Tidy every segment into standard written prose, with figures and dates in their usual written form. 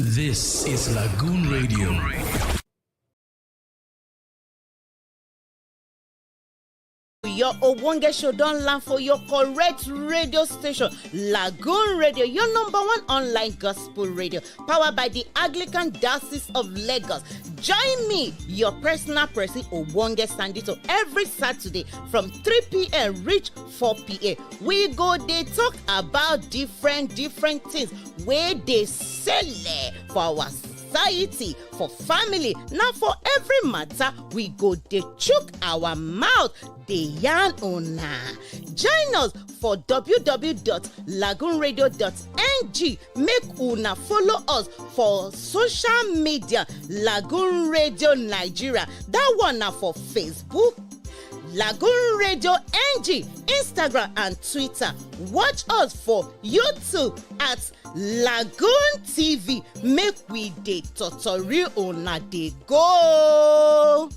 This is Lagoon Radio. Your Obonge show don't land for your correct radio station, Lagoon Radio, your number one online gospel radio, powered by the Anglican Diocese of Lagos. Join me, your personal person, Obonge Sandito, every Saturday from 3 p.m. reach 4 p.m. We go, they talk about different things where they sell for our society, for family. Now for every matter, we go they chook our mouth, they yarn una. Join us for www.lagoonradio.ng. Make una follow us for social media, Lagoon Radio Nigeria. That one now for Facebook, Lagoon Radio.NG, Instagram and Twitter. Watch us for YouTube at Lagoon TV. Make we dey tutorial una dey go.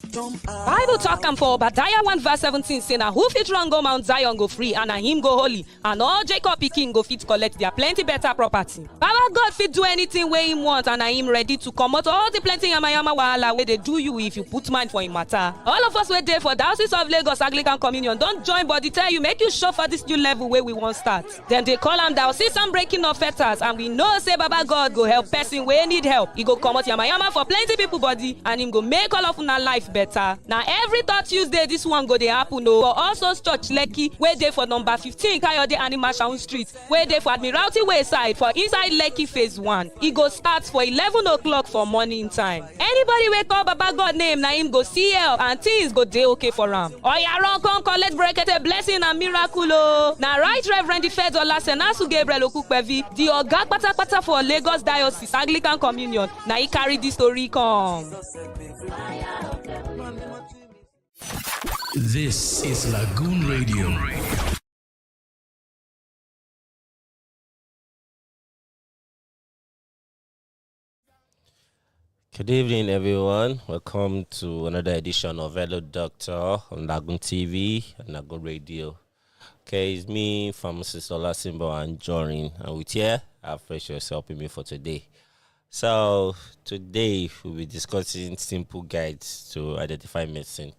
Bible talk am for Obadiah 1 verse 17 say na who fit run go Mount Zion go free and na him go holy and all Jacob pikin go fit collect their plenty better property. Baba God fit do anything wey him want and na him ready to comot all the plenty yamayama wahala wey dey do you if you put mind for him matter. All of us wey dey for Diocese of Lagos Anglican Communion don join body tell you make you show for this new level wey we wan start. Dem dey call am Diocesan breaking of fetters and we know say Baba God go help person wey need help. He go comot yamayama for plenty people body and him go make all of una life better. Now every third Tuesday this one go dey happen o for also church Lekki wey dey for number 15 Kayode Animashaun Street wey dey for Admiralty Way side for inside Lekki phase 1. E go start for 11 o'clock for morning time. Anybody wey call Baba God name na him go see help and things go dey okay for am. Oya run come collect brekete blessing and miracle o. Na right Reverend Ifedola Senasu Gabriel Okukpevi, the oga patapata for Lagos Diocese Anglican Communion, na he carry this story come. This is Lagoon Radio. Good evening, everyone. Welcome to another edition of Hello Doctor on Lagoon TV and Lagoon Radio. Okay, it's me, Pharmacist Olasimbo Anjorin, and with here, I have Precious helping me for today. So, today we'll be discussing simple guides to identify medicine.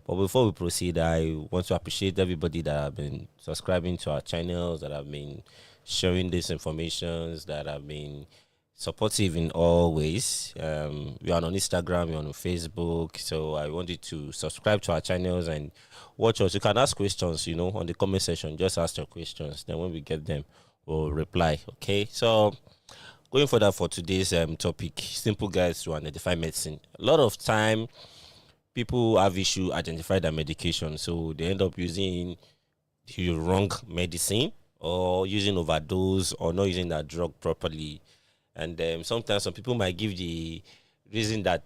But before we proceed, I want to appreciate everybody that have been subscribing to our channels, that have been sharing these informations, that have been supportive in all ways. We are on Instagram, we're on Facebook, so I want you to subscribe to our channels and watch us. You can ask questions, on the comment section. Just ask your questions. Then when we get them, we'll reply. Okay, so going further for today's topic, simple guides to identify medicine. A lot of time, people have issue identify their medication, so they end up using the wrong medicine or using overdose or not using that drug properly. And sometimes some people might give the reason that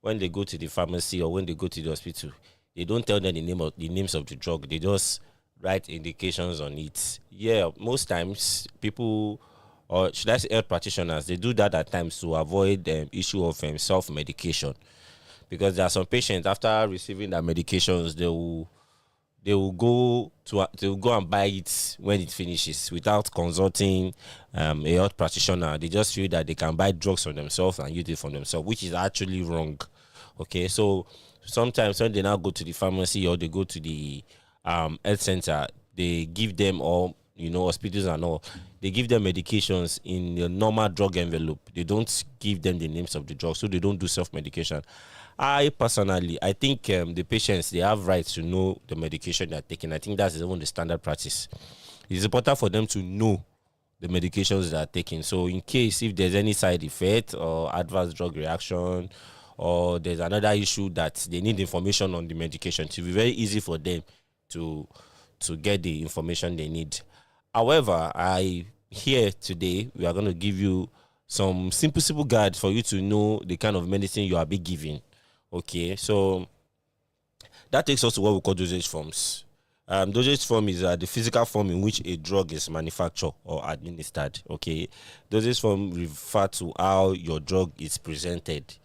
when they go to the pharmacy or when they go to the hospital, they don't tell them the names of the drug. They just write indications on it. Yeah, most times people, or should I say health practitioners, they do that at times to avoid the issue of self-medication. Because there are some patients, after receiving their medications, they will go and buy it when it finishes without consulting a health practitioner. They just feel that they can buy drugs for themselves and use it for themselves, which is actually wrong. Okay, so sometimes when they now go to the pharmacy or they go to the health center, they give them all, hospitals and all, they give them medications in the normal drug envelope. They don't give them the names of the drugs, so they don't do self-medication. I think the patients, they have rights to know the medication they're taking. I think that's even the standard practice. It's important for them to know the medications they're taking. So in case if there's any side effect or adverse drug reaction or there's another issue that they need information on the medication, it will be very easy for them to get the information they need. However, here today, we are going to give you some simple guides for you to know the kind of medicine you are being given. Okay, so that takes us to what we call dosage forms. Dosage form is the physical form in which a drug is manufactured or administered. Okay, dosage form refer to how your drug is presented.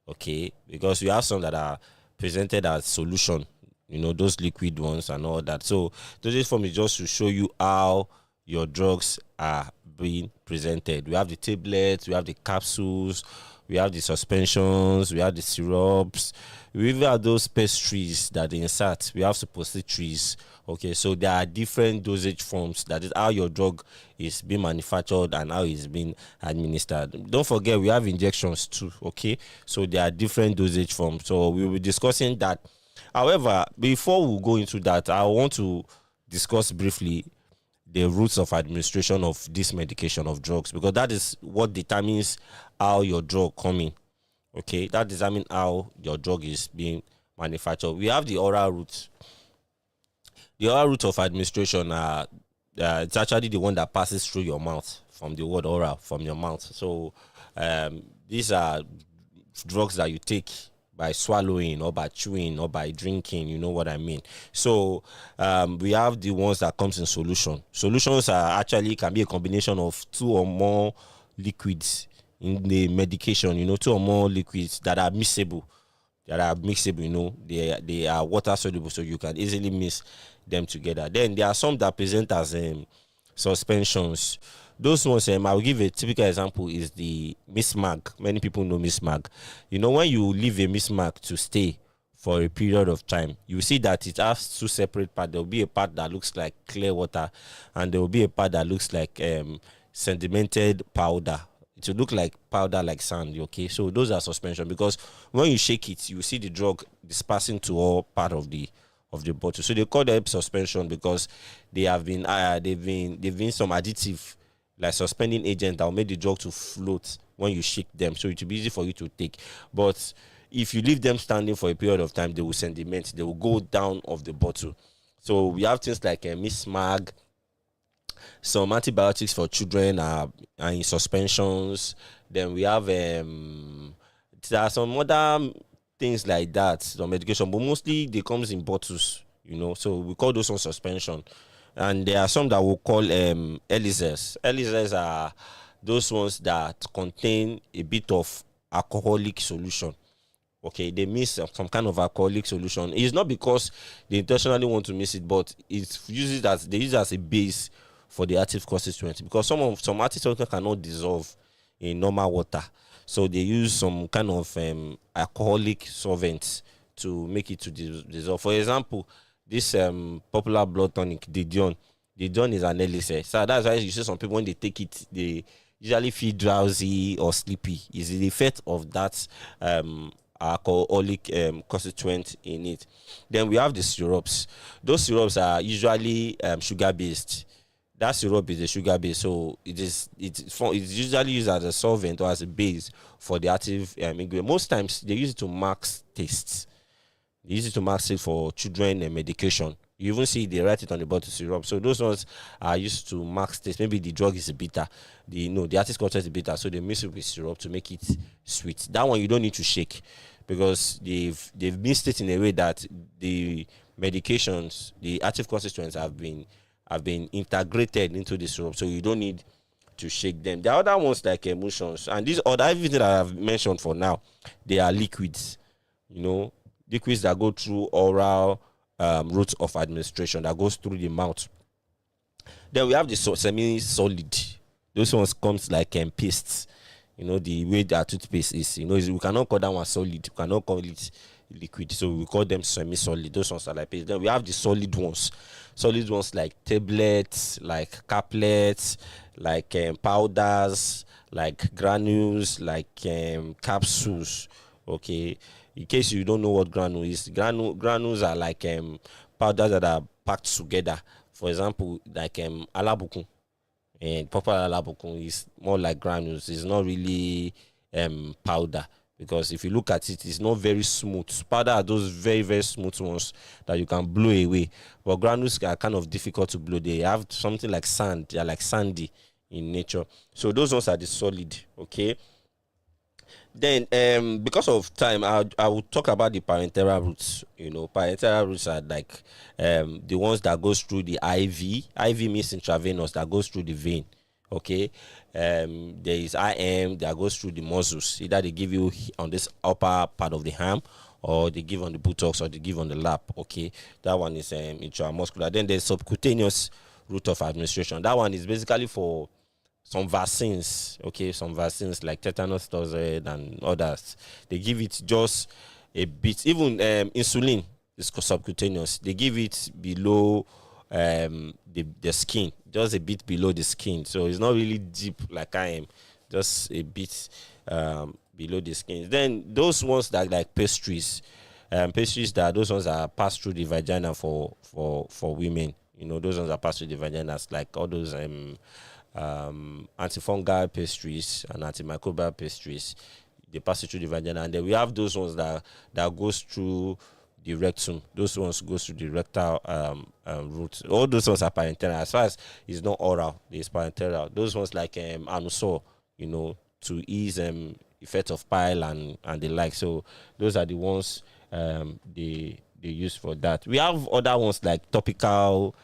Okay, because we have some that are presented as solution those liquid ones and all that. So dosage form is just to show you how your drugs are being presented. We have the tablets, we have the capsules, we have the suspensions, we have the syrups, we even have those pastries that they insert. We have suppositories. Okay, so there are different dosage forms. That is how your drug is being manufactured and how it's being administered. Don't forget, we have injections too. Okay, so there are different dosage forms. So we will be discussing that. However, before we go into that, I want to discuss briefly the routes of administration of this medication of drugs, because that is what determines how your drug coming. Okay, that determines how your drug is being manufactured. We have the oral route. The oral route of administration it's actually the one that passes through your mouth, from the word oral, from your mouth. So these are drugs that you take by swallowing or by chewing or by drinking, you know what I mean. So we have the ones that comes in solution. Solutions are actually can be a combination of 2 or more liquids in the medication, 2 or more liquids that are mixable. They are water soluble, so you can easily mix them together. Then there are some that present as suspensions. Those ones, I will give a typical example is the mismag. Many people know mismag. When you leave a mismag to stay for a period of time, you see that it has 2 separate parts. There will be a part that looks like clear water, and there will be a part that looks like sedimented powder. It will look like powder, like sand. Okay, so those are suspension, because when you shake it, you see the drug dispersing to all part of the bottle. So they call them suspension because they have been they've been some additive, like suspending agent, that will make the drug to float when you shake them, so it will be easy for you to take. But if you leave them standing for a period of time, they will sediment, they will go down of the bottle. So we have things like mismag. Some antibiotics for children are in suspensions. Then we have there are some other things like that, some medication, but mostly they comes in bottles, so we call those on suspension. And there are some that we'll call elixirs. Elixirs are those ones that contain a bit of alcoholic solution. Okay, they mix some kind of alcoholic solution. It's not because they intentionally want to mix it, but they use it as a base for the active constituent, because some active constituents cannot dissolve in normal water. So they use some kind of alcoholic solvents to make it to dissolve. For example, this popular blood tonic, the Dion is an elixir. So that's why you see some people, when they take it, they usually feel drowsy or sleepy. It's the effect of that alcoholic constituent in it. Then we have the syrups. Those syrups are usually sugar based. That syrup is a sugar base, so it's usually used as a solvent or as a base for the active ingredient. Most times they use it to mask tastes. They use it to mask it for children and medication. You even see they write it on the bottle, syrup. So those ones are used to mask taste. Maybe the drug is bitter, the active content is bitter, so they mix it with syrup to make it sweet. That one you don't need to shake, because they've mixed it in a way that the medications, the active constituents have been integrated into the syrup, so you don't need to shake them. The other ones like emulsions, and these other everything that I've mentioned for now, they are liquids. Liquids that go through oral route of administration, that goes through the mouth. Then we have the semi-solid. Those ones comes like pastes. The way that toothpaste is. We cannot call that one solid. We cannot call it liquid, so we call them semi-solid. Those ones are like paste. Then we have the solid ones. Solid ones like tablets, like caplets, like powders, like granules, like capsules. Okay, in case you don't know what granule is, granules are like powders that are packed together. For example, like alabukun, and proper alabukun is more like granules. It's not really powder, because if you look at it, it's not very smooth. Powder are those very, very smooth ones that you can blow away. But granules are kind of difficult to blow. They have something like sand. They are like sandy in nature. So those ones are the solid, okay? Then, because of time, I will talk about the parenteral routes. Parenteral routes are like the ones that goes through the IV. IV means intravenous, that goes through the vein. Okay, there is IM that goes through the muscles. Either they give you on this upper part of the arm, or they give on the buttocks, or they give on the lap. Okay, that one is intramuscular. Then there's subcutaneous route of administration. That one is basically for some vaccines. Okay, some vaccines like tetanus toxoid and others. They give it just a bit. Even insulin is subcutaneous. They give it below the skin, just a bit below the skin. So it's not really deep like I am, just a bit below the skin. Then those ones that like pastries, those ones are passed through the vagina for women. You know, those ones are passed through the vagina, like all those antifungal pastries and antimicrobial pastries. They pass it through the vagina, and then we have those ones that goes through the rectum. Those ones goes through the rectal route. All those ones are parenteral. As far as it's not oral, it's parenteral. Those ones like anusol, you know, to ease effect of pile and the like. So those are the ones they use for that. We have other ones like topical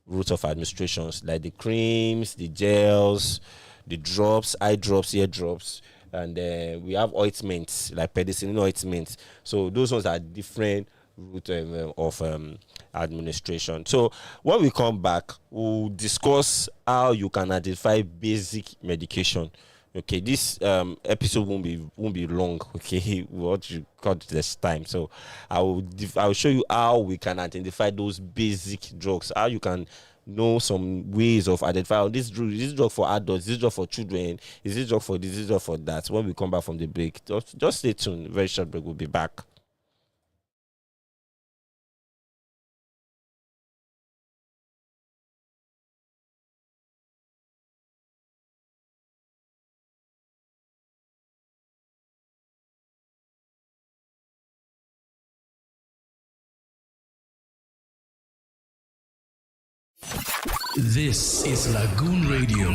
routes of administrations, like the creams, the gels, the drops, eye drops, ear drops. And we have ointments like penicillin ointments. So those ones are different route of administration. So when we come back, we'll discuss how you can identify basic medication. Okay, this episode won't be long. Okay, what you got this time. So I'll show you how we can identify those basic drugs. How you can know some ways of identifying this drug for adults, this drug for children, is this drug for this drug for that. When we come back from the break, just stay tuned. Very short break. We'll be back. This is Lagoon Radio.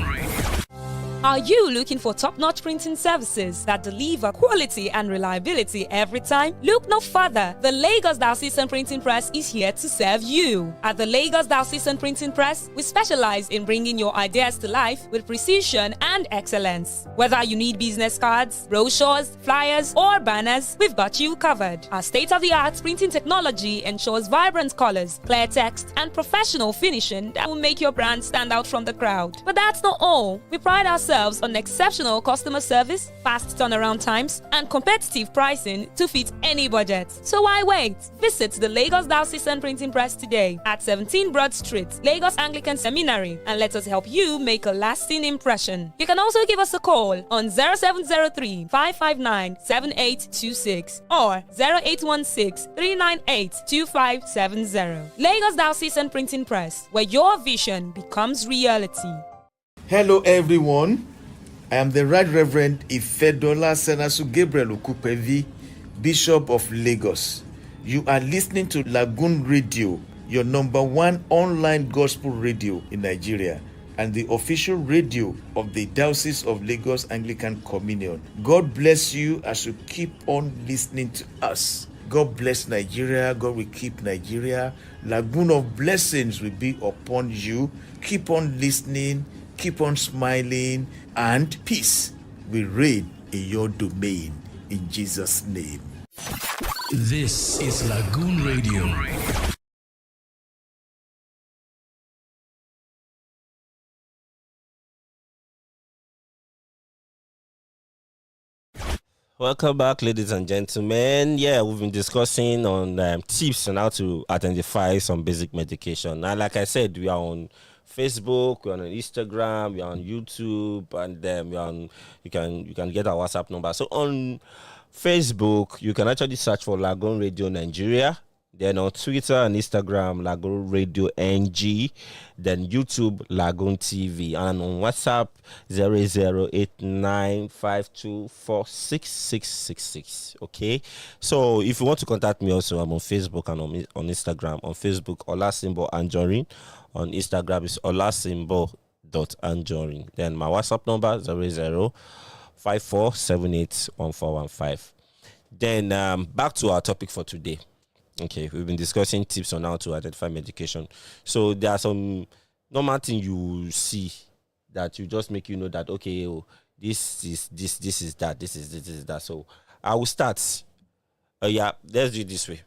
Are you looking for top-notch printing services that deliver quality and reliability every time? Look no further. The Lagos Diocesan Printing Press is here to serve you. At the Lagos Diocesan Printing Press, we specialize in bringing your ideas to life with precision and excellence. Whether you need business cards, brochures, flyers, or banners, we've got you covered. Our state-of-the-art printing technology ensures vibrant colors, clear text, and professional finishing that will make your brand stand out from the crowd. But that's not all. We pride ourselves on exceptional customer service, fast turnaround times, and competitive pricing to fit any budget. So why wait? Visit the Lagos Diocesan Printing Press today at 17 Broad Street, Lagos Anglican Seminary, and let us help you make a lasting impression. You can also give us a call on 0703 559 7826 or 0816 398 2570. Lagos Diocesan Printing Press, where your vision becomes reality. Hello everyone, I am the Right Reverend Ifedola Senasu Gabriel Okupevi, Bishop of Lagos. You are listening to Lagoon Radio, your number one online gospel radio in Nigeria and the official radio of the Diocese of Lagos Anglican Communion. God bless you as you keep on listening to us. God bless Nigeria. God will keep Nigeria. Lagoon of blessings will be upon you. Keep on listening. Keep on smiling, and peace will reign in your domain. In Jesus' name. This is Lagoon Radio. Welcome back, ladies and gentlemen. Yeah, we've been discussing on tips on how to identify some basic medication. And like I said, we are on Facebook, we're on Instagram, we're on YouTube, and then we're on. You can get our WhatsApp number. So on Facebook, you can actually search for Lagoon Radio Nigeria. Then on Twitter and Instagram, LAGOONRADIO.NG. Then YouTube, Lagoon TV. And on WhatsApp, 008952466666. Okay? So if you want to contact me also, I'm on Facebook and on Instagram. On Facebook, Olasimbo Anjorin. On Instagram, it's Olasimbo.Anjorin. Then my WhatsApp number, 0054781415. Then back to our topic for today. Okay, we've been discussing tips on how to identify medication. So there are some normal things you see that you just make you know that, okay, this is that, this is that. So I will start. Yeah, let's do it this way.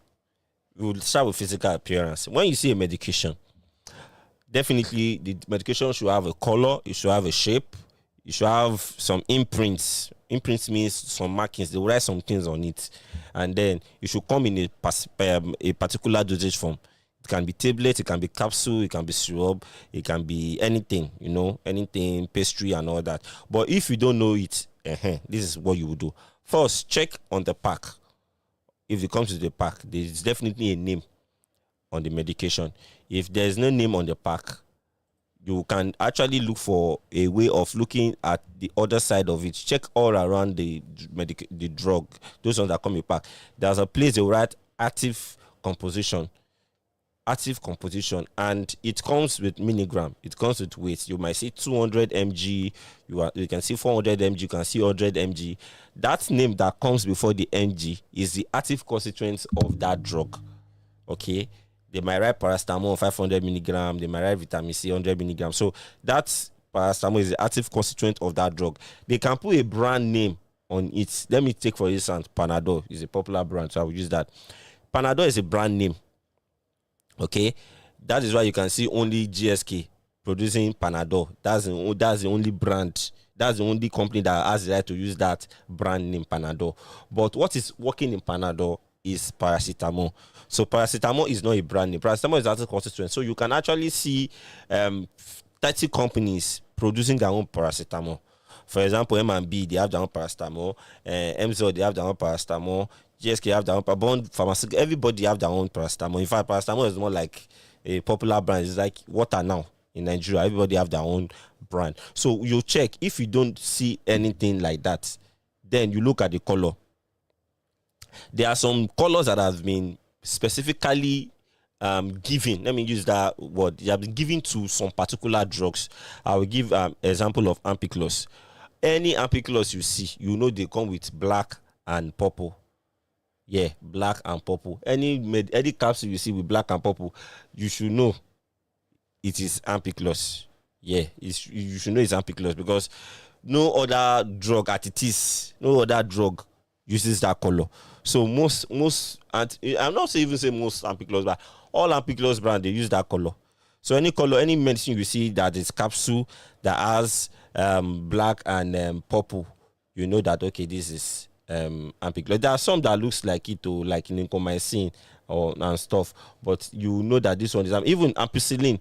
We'll start with physical appearance. When you see a medication, definitely the medication should have a color, it should have a shape, it should have some imprints. Imprints means some markings. They will write some things on it, and then it should come in a particular dosage form. It can be tablet, it can be capsule, it can be syrup, it can be anything, anything, pastry and all that. But if you don't know it, this is what you will do. First, check on the pack. If it comes to the pack, there is definitely a name on the medication. If there's no name on the pack, you can actually look for a way of looking at the other side of it. Check all around the drug, those ones that come in pack. There's a place they write active composition, and it comes with milligram. It comes with weight. You might see 200 mg. You can see 400 mg. You can see 100 mg. That name that comes before the mg is the active constituent of that drug. Okay. They might write paracetamol 500 milligram. They might write vitamin C 100 milligram. So that paracetamol is the active constituent of that drug. They can put a brand name on it. Let me take, for instance, Panadol is a popular brand, so I will use that. Panadol is a brand name. Okay, that is why you can see only GSK producing Panadol. That's the only brand. That's the only company that has the right to use that brand name, Panadol. But what is working in Panadol is paracetamol. So paracetamol is not a brand name. Paracetamol is active constituent. So you can actually see 30 companies producing their own paracetamol. For example, M&B, they have their own paracetamol. MZO, they have their own paracetamol. GSK have their own Bond Pharmaceutical. Everybody have their own paracetamol. In fact, paracetamol is more like a popular brand. It's like water now in Nigeria. Everybody have their own brand. So you check. If you don't see anything like that, then you look at the color. There are some colors that have been specifically given. Let me use that word. They have been given to some particular drugs. I will give example of ampiclos. Any ampiclos you see, you know they come with black and purple. Yeah, black and purple. Any capsule you see with black and purple, you should know it is ampiclos. Yeah, you should know it's ampiclos, because no other drug no other drug uses that color. So most, and I'm not even saying most ampiclos, but all ampiclos brand, they use that color. So any color, any medicine you see that is capsule that has black and purple, you know that, okay, this is ampiclos. There are some that looks like it, like nincomycin and stuff, but you know that this one is even ampicillin.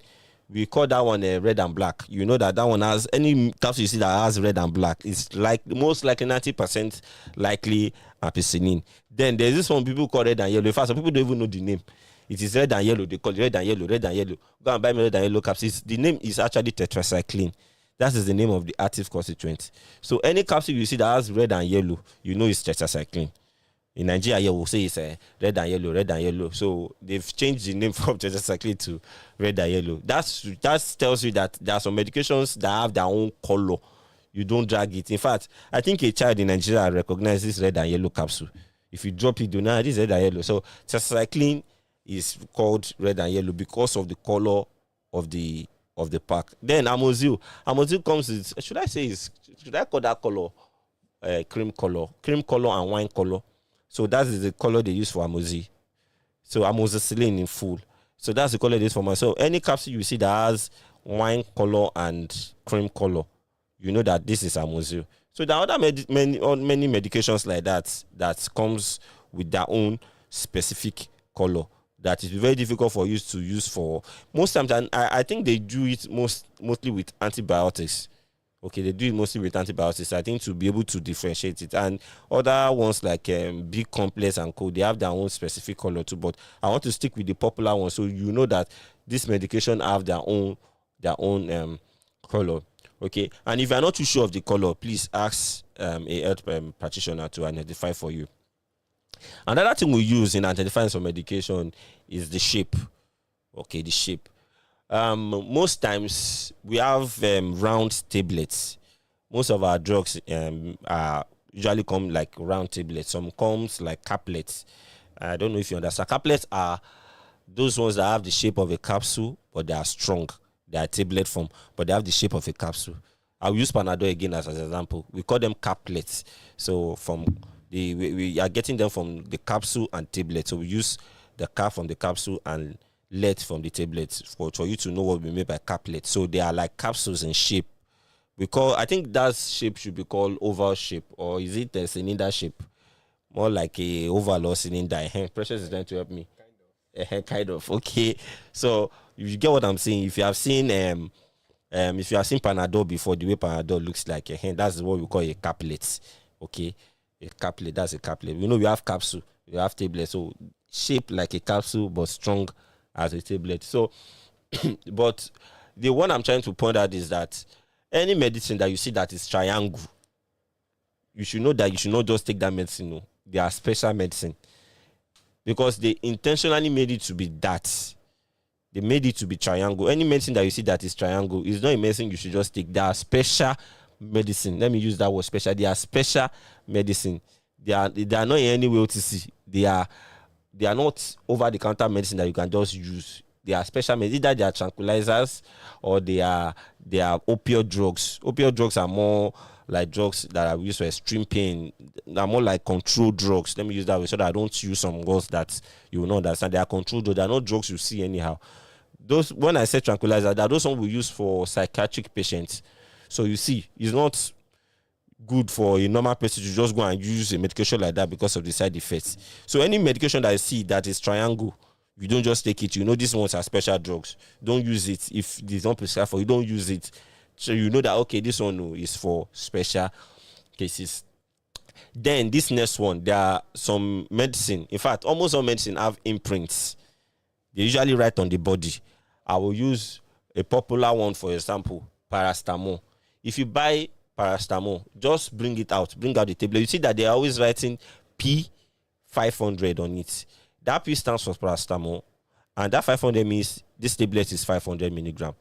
We call that one red and black. You know that one has, any capsule you see that has red and black, it's like most likely 90% likely ampicillin. Then there's this one people call red and yellow. In fact, some people don't even know the name. It is red and yellow. They call it red and yellow, red and yellow. Go and buy me red and yellow capsules. The name is actually tetracycline. That is the name of the active constituent. So any capsule you see that has red and yellow, you know it's tetracycline. In Nigeria, we'll say it's red and yellow, red and yellow. So they've changed the name from tetracycline to red and yellow. That tells you that there are some medications that have their own color. You don't drag it. In fact, I think a child in Nigeria recognizes red and yellow capsule. If you drop it, do not, this is red and yellow. So tetracycline is called red and yellow because of the color of the pack. Then Amozil comes with, should I call that color cream color and wine color? So that is the color they use for Amozil. So amoxicillin in full. So that's the color they use for myself. So any capsule you see that has wine color and cream color, you know that this is Amozil. So there are other many medications like that comes with their own specific color that is very difficult for you to use for most times. And I think they do it mostly with antibiotics. Okay, they do it mostly with antibiotics, I think, to be able to differentiate it. And other ones like big complex and co, they have their own specific color too. But I want to stick with the popular one, so you know that this medication have their own color. Okay, and if you are not too sure of the color, please ask a health practitioner to identify for you. Another thing we use in identifying some medication is the shape. Okay, the shape. Most times we have round tablets. Most of our drugs are usually come like round tablets. Some comes like caplets. I don't know if you understand. Caplets are those ones that have the shape of a capsule, but they are strong. They are tablet form, but they have the shape of a capsule. I'll use Panadol again as an example. We call them caplets. So from we are getting them from the capsule and tablet. So we use the cap from the capsule and let from the tablet for you to know what we mean by caplet. So they are like capsules in shape. I think that shape should be called oval shape, or is it a cylinder shape? More like a oval or cylinder. Precious is trying to help me. Kind of. Okay. So you get what I'm saying. If you have seen Panadol before, the way Panadol looks like, that's what we call a caplet. Okay, a caplet. That's a caplet. We have capsule, we have tablet. So shaped like a capsule, but strong as a tablet. So, but the one I'm trying to point out is that any medicine that you see that is triangle, you should know that you should not just take that medicine. No, they are special medicine because they intentionally made it to be that. They made it to be triangle. Any medicine that you see that is triangle is not a medicine you should just take. They are special medicine. Let me use that word special. They are special medicine. They are not in any way OTC. They are not over the counter medicine that you can just use. They are special medicine. Either they are tranquilizers or they are opioid drugs. Opioid drugs are more like drugs that are used for extreme pain. They are more like controlled drugs. Let me use that way so that I don't use some words that you will not understand. They are controlled drugs. They are not drugs you see anyhow. Those, when I say tranquilizer, that those ones we use for psychiatric patients. So you see, it's not good for a normal person to just go and use a medication like that because of the side effects. So any medication that you see that is triangle, you don't just take it. These ones are special drugs. Don't use it. If it's not prescribed for you, don't use it. So you know that, okay, this one is for special cases. Then this next one, there are some medicine. In fact, almost all medicine have imprints. They usually write on the body. I will use a popular one, for example, paracetamol. If you buy paracetamol, just bring out the tablet. You see that they are always writing P500 on it. That P stands for paracetamol, and that 500 means this tablet is 500 milligram.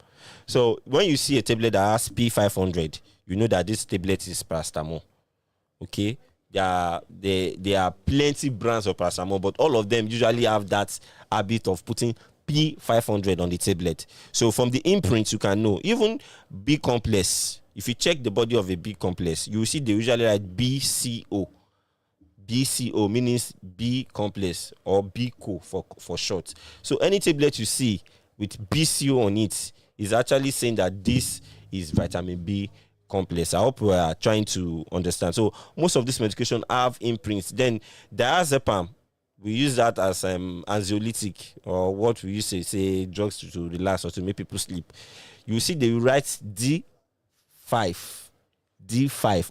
So when you see a tablet that has P500, you know that this tablet is paracetamol. Okay, there are plenty brands of paracetamol, but all of them usually have that habit of putting P500 on the tablet. So from the imprint, you can know. Even B complex, if you check the body of a B complex, you will see they usually write BCO. BCO means B complex or BCO for short. So any tablet you see with BCO on it is actually saying that this is vitamin B complex. I hope we are trying to understand. So most of this medication have imprints. Then diazepam, we use that as anxiolytic, or what we used to say drugs to relax or to make people sleep. You see they write D5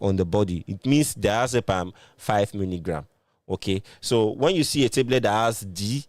on the body. It means diazepam 5 milligram. Okay, so when you see a tablet that has D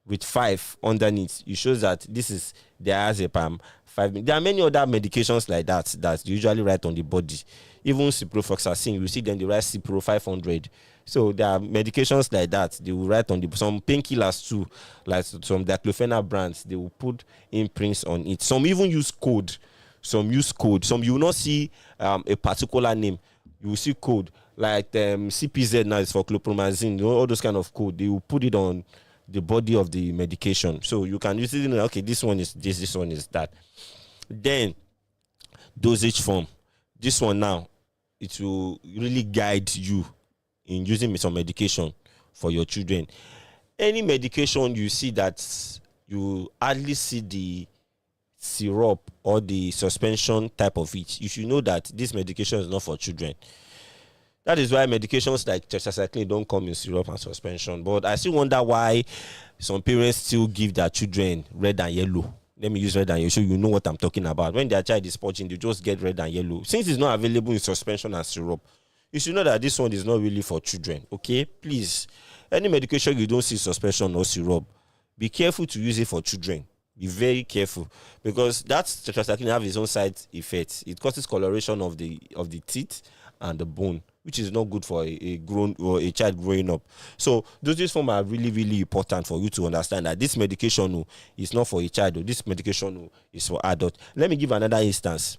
with 5 underneath, it shows that this is diazepam 5. There are many other medications like that you usually write on the body. Even ciprofloxacin, you see them they write Cipro 500. So there are medications like that they will write on some painkillers too, like some diclofenac brands. They will put imprints on it. Some even use code. Some use code. Some you will not see a particular name. You will see code like CPZ now is for chlorpromazine. All those kind of code. They will put it on the body of the medication, so you can usually know, okay, this one is this one is that. Then dosage form. This one now, it will really guide you in using some medication for your children. Any medication you see that you hardly see the syrup or the suspension type of it, you should know that this medication is not for children. That is why medications like tetracycline don't come in syrup and suspension. But I still wonder why some parents still give their children red and yellow. Let me use red and yellow so you know what I'm talking about. When their child is purging, they just get red and yellow. Since it's not available in suspension and syrup, you should know that this one is not really for children. Okay, please. Any medication you don't see suspension or syrup, be careful to use it for children. Be very careful, because that tetracycline have its own side effects. It causes coloration of the teeth and the bone, which is not good for a grown or a child growing up. So dosage form are really, really important for you to understand that this medication is not for a child. This medication is for adult. Let me give another instance.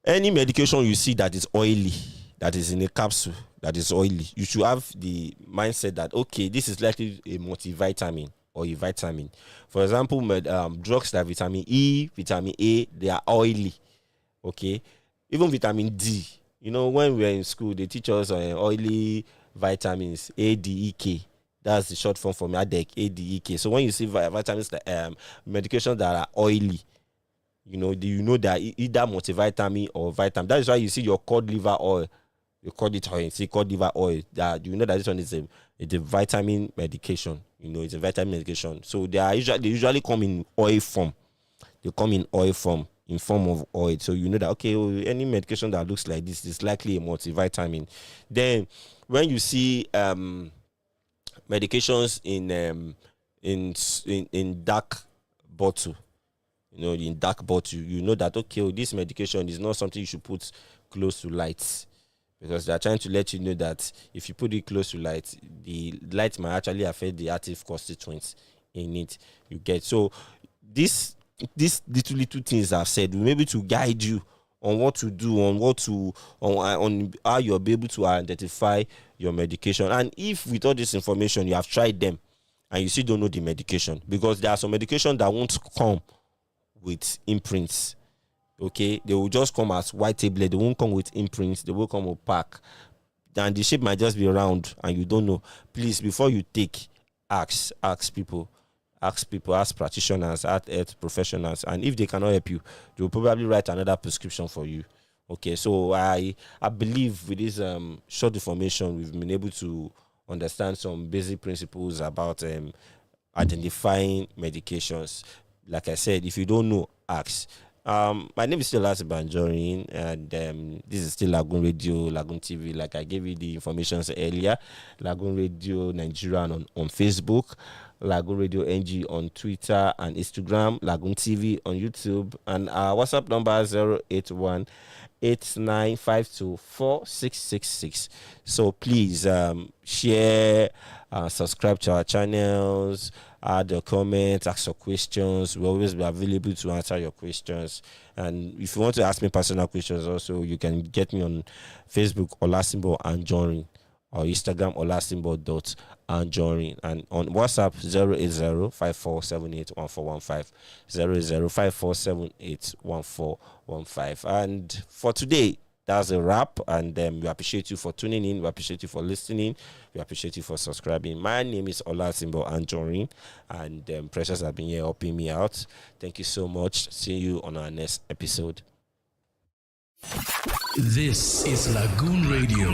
Any medication you see that is oily, that is in a capsule, that is oily, you should have the mindset that, okay, this is likely a multivitamin or a vitamin. For example, drugs like vitamin E, vitamin A, they are oily. Okay, even vitamin D. You know, when we were in school, they teach us oily vitamins, ADEK. That's the short form for ADEK, ADEK. So when you see vitamins, medications that are oily, you know that either multivitamin or vitamin. That is why you see your cod liver oil. You call it oil. See cod liver oil. That you know that this one is a vitamin medication. You know, it's a vitamin medication. So they usually come in oil form. They come in oil form, in form of oil. So you know that any medication that looks like this is likely a multivitamin. Then when you see medications in dark bottle, in dark bottle, you know that this medication is not something you should put close to lights, because they are trying to let you know that if you put it close to light, the light might actually affect the active constituents in it. You get so these little things I've said will maybe to guide you on what to do, on how you'll be able to identify your medication. And if with all this information you have tried them and you still don't know the medication, because there are some medication that won't come with imprints. Okay, they will just come as white tablet. They won't come with imprints. They will come with pack, and the shape might just be round and you don't know. Please, before you take, ask people, ask practitioners, ask health professionals, and if they cannot help you, they will probably write another prescription for you. Okay, so I believe with this short information we've been able to understand some basic principles about identifying medications. Like I said, if you don't know, ask. My name is still Olasimbo Anjorin, and this is still Lagoon Radio, Lagoon TV. Like I gave you the information earlier, Lagoon Radio Nigeria on Facebook, LAGOONRADIO.NG on Twitter and Instagram, Lagoon TV on YouTube, and our WhatsApp number 081-8952-4666. So please share, subscribe to our channels, add your comments, ask your questions. We'll always be available to answer your questions. And if you want to ask me personal questions also, you can get me on Facebook, Olasimbo Anjorin, or Instagram, olasimbo.anjorin, and on WhatsApp 080-5478-1415, 080-5478-1415. And for today, that's a wrap, and we appreciate you for tuning in. We appreciate you for listening. We appreciate you for subscribing. My name is Olasimbo Anjorin, and Precious has been here helping me out. Thank you so much. See you on our next episode. This is Lagoon Radio.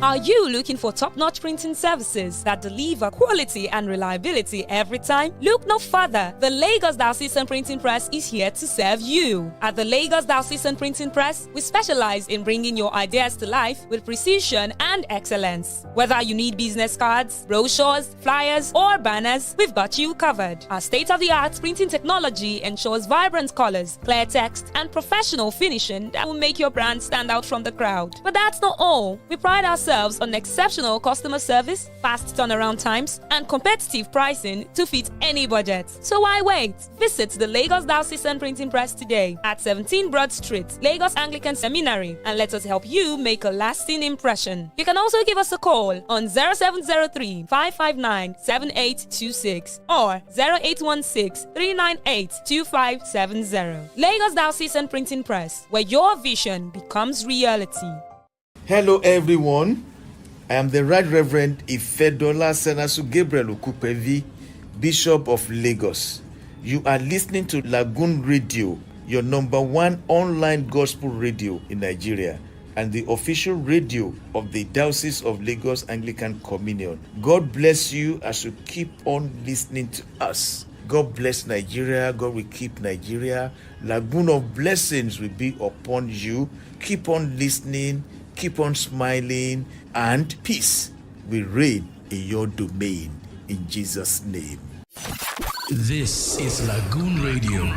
Are you looking for top-notch printing services that deliver quality and reliability every time? Look no further. The Lagos Diocesan Printing Press is here to serve you. At the Lagos Diocesan Printing Press, we specialize in bringing your ideas to life with precision and excellence. Whether you need business cards, brochures, flyers, or banners, we've got you covered. Our state-of-the-art printing technology ensures vibrant colors, clear text, and professional finishing that will make your brand stand out from the crowd. But that's not all. We pride ourselves on exceptional customer service, fast turnaround times, and competitive pricing to fit any budget. So why wait? Visit the Lagos Diocesan Printing Press today at 17 Broad Street, Lagos Anglican Seminary, and let us help you make a lasting impression. You can also give us a call on 0703-559-7826 or 0816-398-2570. Lagos Diocesan Printing Press, where your vision becomes reality. Hello everyone, I am the Right Reverend Ifedola Senasu Gabriel Okupevi, Bishop of Lagos. You are listening to Lagoon Radio, your number one online gospel radio in Nigeria, and the official radio of the Diocese of Lagos Anglican Communion. God bless you as you keep on listening to us. God bless Nigeria. God will keep Nigeria. Lagoon of blessings will be upon you. Keep on listening. Keep on smiling, and peace will reign in your domain. In Jesus' name. This is Lagoon Radio.